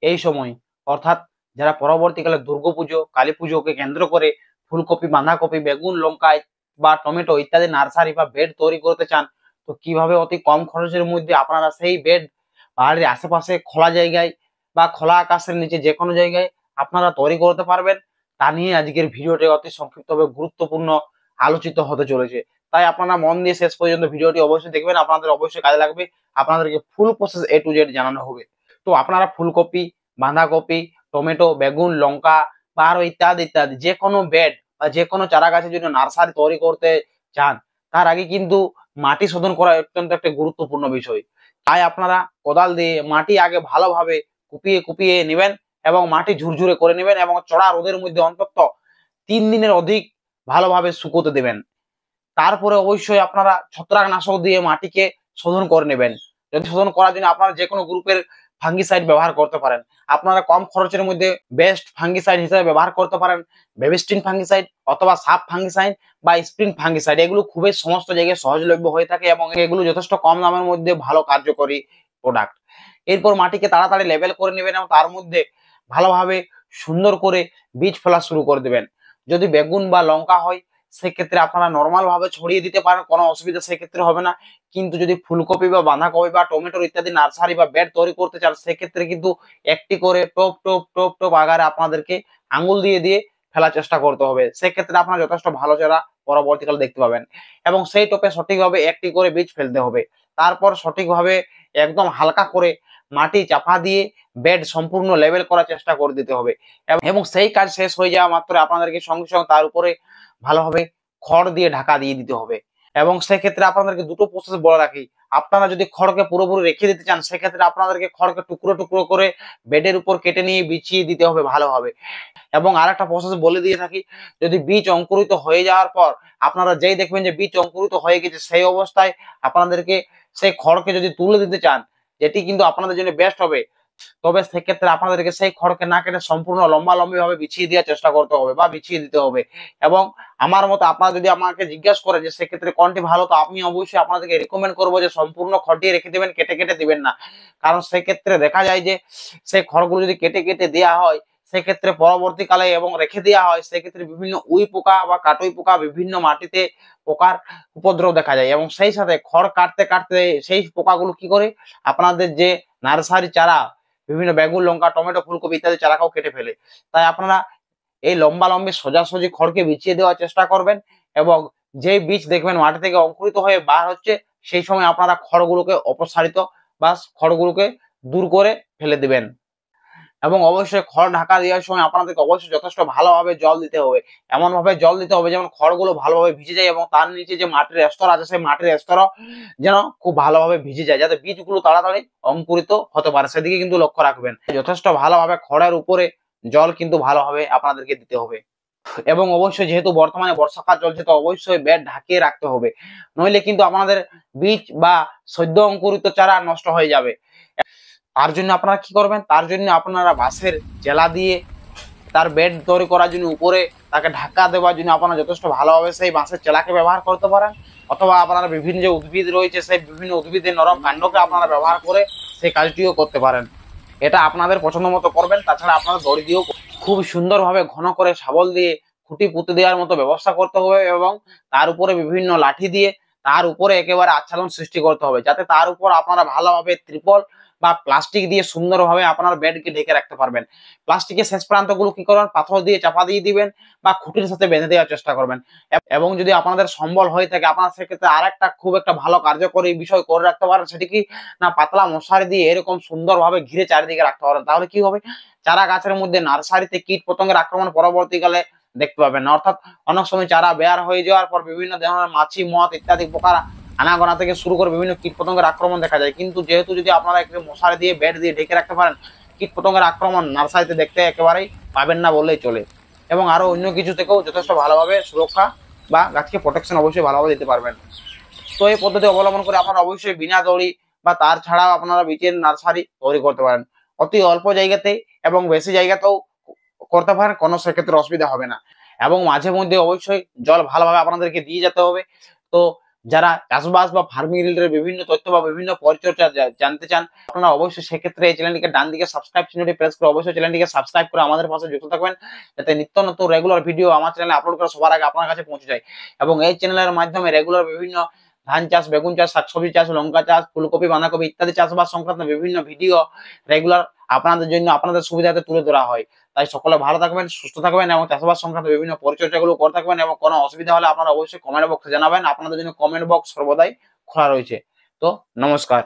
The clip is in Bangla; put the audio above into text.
এই সময় অর্থাৎ যারা পরবর্তীকালে দুর্গাপুজো কালী পুজোকে কেন্দ্র করে ফুলকপি বাঁধাকপি বেগুন লঙ্কা বা টমেটো ইত্যাদি নার্সারি বা বেড তৈরি করতে চান, তো কিভাবে অতি কম খরচের মধ্যে আপনারা সেই বেড বাড়ির আশেপাশে খোলা জায়গায় বা খোলা আকাশের নিচে যে কোনো জায়গায় আপনারা তৈরি করতে পারবেন, তা নিয়ে আজকের ভিডিওটি অতি সংক্ষিপ্তভাবে গুরুত্বপূর্ণ আলোচিত হতে চলেছে। তাই আপনারা মন দিয়ে শেষ পর্যন্ত ভিডিওটি অবশ্যই দেখবেন, আপনাদের অবশ্যই কাজে লাগবে। আপনাদেরকে ফুল প্রসেস A to Z জানানো হবে। তো আপনারা ফুলকপি বাঁধাকপি টমেটো বেগুন লঙ্কা বা আরো ইত্যাদি ইত্যাদি যে কোনো বেড বা যে কোনো চারা গাছের জন্য নার্সারি তৈরি করতে চান, তার আগে কিন্তু মাটি শোধন করা অত্যন্ত একটা গুরুত্বপূর্ণ বিষয়। তাই আপনারা কোদাল দিয়ে মাটি আগে ভালোভাবে কুপিয়ে কুপিয়ে নেবেন এবং মাটি ঝুরঝুরে করে নেবেন এবং চড়া রোদের মধ্যে অন্তত 3 দিনের অধিক ভালোভাবে শুকোতে দেবেন। তারপরে অবশ্যই আপনারা ছত্রাকনাশক দিয়ে মাটিকে শোধন করে নেবেন। যদি শোধন করার জন্য আপনারা যে কোনো গ্রুপের ফাঙ্গিসাইড ব্যবহার করতে পারেন। আপনারা কম খরচের মধ্যে বেস্ট ফাঙ্গিসাইড হিসেবে ব্যবহার করতে পারেন বেবিস্টিন ফাঙ্গিসাইড অথবা সাব ফাঙ্গিসাইড বা স্প্রিন ফাঙ্গিসাইড। এগুলো খুবই সমস্ত জায়গায় সহজলভ্য হয়ে থাকে এবং এগুলো যথেষ্ট কম দামের মধ্যে ভালো কার্যকরী প্রোডাক্ট। এরপর মাটিকে তাড়াতাড়ি লেভেল করে নেবেন এবং তার মধ্যে ভালোভাবে সুন্দর করে বীজ ফেলা শুরু করে দেবেন। যদি বেগুন বা লঙ্কা হয় সেক্ষেত্রে আপনারা নর্মাল ভাবে ছড়িয়ে দিতে পারেন, কোনো অসুবিধা সেক্ষেত্রে হবে না। কিন্তু যদি ফুলকপি বা বাঁধাকপি বা টমেটোর ইত্যাদি নার্সারি বা বেড তৈরি করতে চান সেক্ষেত্রে কিন্তু একটি করে টোপ টোপ টোপ টোপ আকারে আপনাদেরকে আঙ্গুল দিয়ে দিয়ে ফেলার চেষ্টা করতে হবে। সেক্ষেত্রে আপনারা যথেষ্ট ভালো চারা পরবর্তীকালে দেখতে পাবেন এবং সেই টোপে সঠিকভাবে একটি করে বীজ ফেলতে হবে। তারপর সঠিকভাবে একদম হালকা করে মাটি চাপা দিয়ে বেড সম্পূর্ণ লেভেল করার চেষ্টা করে দিতে হবে এবং সেই কাজ শেষ হয়ে যাওয়া মাত্র আপনাদেরকে সঙ্গে সঙ্গে তার উপরে ভালোভাবে খড় দিয়ে ঢাকা দিয়ে দিতে হবে। এবং সেক্ষেত্রে আপনাদেরকে দুটো প্রসেস বলে রাখি, আপনারা যদি খড়কে পুরোপুরি রেখে দিতে চান সেক্ষেত্রে আপনাদেরকে খড়কে টুকরো টুকরো করে বেডের উপর কেটে নিয়ে বিছিয়ে দিতে হবে ভালোভাবে। এবং আরেকটা প্রসেস বলে দিয়ে থাকি, যদি বীজ অঙ্কুরিত হয়ে যাওয়ার পর আপনারা যেই দেখবেন যে বীজ অঙ্কুরিত হয়ে গেছে সেই অবস্থায় আপনাদেরকে সেই খড়কে যদি তুলে দিতে চান, যেটি কিন্তু আপনাদের জন্য বেস্ট হবে, তবে সেক্ষেত্রে আপনাদেরকে সেই খড়কে না কেটে সম্পূর্ণ লম্বালম্বি ভাবে বিছিয়ে দেওয়ার চেষ্টা করতে হবে বা বিছিয়ে দিতে হবে। এবং আমার মতো আপনারা যদি আমাকে জিজ্ঞাসা করেন যে সেক্ষেত্রে কোনটি ভালো, তো আমি অবশ্যই আপনাদেরকে রেকমেন্ড করবো যে সম্পূর্ণ খড়টি রেখে দেবেন, কেটে কেটে দিবেন না। কারণ সেক্ষেত্রে দেখা যায় যে সেই খড়গুলো যদি কেটে কেটে দেওয়া হয় সেক্ষেত্রে পরবর্তীকালে এবং রেখে দেওয়া হয় সেক্ষেত্রে বিভিন্ন উই পোকা বা কাটুই পোকা বিভিন্ন মাটিতে পোকার উপদ্রব দেখা যায় এবং সেই সাথে খড় কাটতে কাটতে সেই পোকাগুলো কি করে আপনাদের যে নার্সারি চারা বিভিন্ন বেগুন লঙ্কা টমেটো ফুলকপি ইত্যাদি চারাকেও কেটে ফেলে। তাই আপনারা এই লম্বা লম্বি সোজাসুজি খড়কে বিছিয়ে দেওয়ার চেষ্টা করবেন এবং যে বীজ দেখবেন মাটি থেকে অঙ্কুরিত হয়ে বার হচ্ছে সেই সময় আপনারা খড়গুলোকে অপসারিত বা খড়গুলোকে দূর করে ফেলে দিবেন। এবং অবশ্যই খড় ঢাকা দেওয়ার সময় আপনাদেরকে অবশ্যই যথেষ্ট ভালোভাবে জল দিতে হবে, এমন ভাবে জল দিতে হবে যেমন খড়গুলো ভালোভাবে ভিজে যায় এবং তার নিচে যে মাটির স্তর আছে সেই মাটির স্তরও যেন খুব ভালোভাবে ভিজে যায়, যাতে বীজগুলো তাড়াতাড়ি অঙ্কুরিত হতে পারে সেদিকে কিন্তু লক্ষ্য রাখবেন। যথেষ্ট ভালোভাবে খড়ের উপরে জল কিন্তু ভালোভাবে আপনাদেরকে দিতে হবে এবং অবশ্যই যেহেতু বর্তমানে বর্ষাকাল চলছে তো অবশ্যই বেড ঢাকিয়ে রাখতে হবে, নইলে কিন্তু আপনাদের বীজ বা সদ্য অঙ্কুরিত চারা নষ্ট হয়ে যাবে। তার জন্য আপনারা কি করবেন, তার জন্য আপনারা বাঁশের জেলা দিয়ে তার বেড তৈরি করার জন্য উপরে তাকে ঢাকা দেওয়ার জন্য আপনারা যথেষ্ট ভালোভাবে সেই বাঁশের চেলাকে ব্যবহার করতে পারেন অথবা আপনারা বিভিন্ন যে উদ্ভিদ রয়েছে সেই বিভিন্ন উদ্ভিদের নরম কাণ্ডকে আপনারা ব্যবহার করে সেই কাজটিও করতে পারেন। এটা আপনাদের পছন্দ মতো করবেন। তাছাড়া আপনারা দড়ি দিয়েও খুব সুন্দরভাবে ঘন করে শাবল দিয়ে খুঁটি পুঁতে দেওয়ার মতো ব্যবস্থা করতে হবে এবং তার উপরে বিভিন্ন লাঠি দিয়ে তার উপরে একেবারে আচ্ছাদন সৃষ্টি করতে হবে, যাতে তার উপর আপনারা ভালোভাবে ত্রিপল বা প্লাস্টিক দিয়ে সুন্দরভাবে আপনার বেডকে ঢেকে রাখতে পারবেন। প্লাস্টিকের শেষ প্রান্তগুলো কি করবেন, পাথর দিয়ে চাপা দিয়ে দিবেন বা খুঁটির সাথে বেঁধে দেওয়ার চেষ্টা করবেন। এবং যদি আপনাদের সম্বল হয়ে থাকে আপনারা সেক্ষেত্রে আরেকটা খুব একটা ভালো কার্যকরী বিষয় করে রাখতে পারেন, সেটি কি না পাতলা মশারি দিয়ে এরকম সুন্দরভাবে ঘিরে চারিদিকে রাখতে পারেন। তাহলে কি হবে, চারা গাছের মধ্যে নার্সারিতে কীট পতঙ্গের আক্রমণ পরবর্তীকালে দেখতে পাবেন না। অর্থাৎ অনেক সময় চারা বেয়ার হয়ে যাওয়ার পর বিভিন্ন ধরনের মাছি মত ইত্যাদি পোকা আনাগোনা থেকে শুরু করে বিভিন্ন কীট পতঙ্গের আক্রমণ দেখা যায়, কিন্তু যেহেতু যদি আপনারা একটু মশারি দিয়ে বেড দিয়ে ঢেকে রাখতে পারেন কীট পতঙ্গের আক্রমণ নার্সারিতে দেখতে একেবারেই পাবেন না বললেই চলে এবং আরো অন্য কিছু থেকেও যথেষ্ট ভালোভাবে সুরক্ষা বা গাছকে প্রোটেকশন অবশ্যই ভালোভাবে দিতে পারবেন। তো এই পদ্ধতি অবলম্বন করে আপনারা অবশ্যই বিনা দড়ি বা তার ছাড়াও আপনারা বীজের নার্সারি তৈরি করতে পারেন অতি অল্প জায়গাতে এবং বেশি জায়গাতেও করতে পারেন, কোনো সেক্ষেত্রে অসুবিধা হবে না। এবং মাঝে মধ্যে অবশ্যই জল ভালোভাবে আপনাদেরকে দিয়ে যেতে হবে। তো যারা চাষবাস বা ফার্মিং রিলেটেড বিভিন্ন তথ্য বা বিভিন্ন পরিচর্যা জানতে চান, আপনারা অবশ্যই সেক্ষেত্রে এই চ্যানেলটিকে ডান দিকে সাবস্ক্রাইব চিহ্নটি প্রেস করে অবশ্যই চ্যানেলটিকে সাবস্ক্রাইব করে আমাদের পাশে যুক্ত থাকবেন, যাতে নিত্য নতুন রেগুলার ভিডিও আমার চ্যানেলে আপলোড করা সবার আগে আপনার কাছে পৌঁছে যায়। এবং এই চ্যানেলের মাধ্যমে রেগুলার বিভিন্ন ধান চাষ, বেগুন চাষ, শাকসবজি চাষ, লঙ্কা চাষ, ফুলকপি, বাঁধাকপি ইত্যাদি চাষবাস সংক্রান্ত বিভিন্ন ভিডিও রেগুলার আপনাদের জন্য আপনাদের সুবিধাতে তুলে ধরা হয়। তাই সকলে ভালো থাকবেন, সুস্থ থাকবেন এবং চাষবাস সংক্রান্ত বিভিন্ন পরিচর্যাগুলো করে থাকবেন, এবং কোনো অসুবিধা হলে আপনারা অবশ্যই কমেন্ট বক্সে জানাবেন। আপনাদের জন্য কমেন্ট বক্স সর্বদাই খোলা রয়েছে। তো নমস্কার।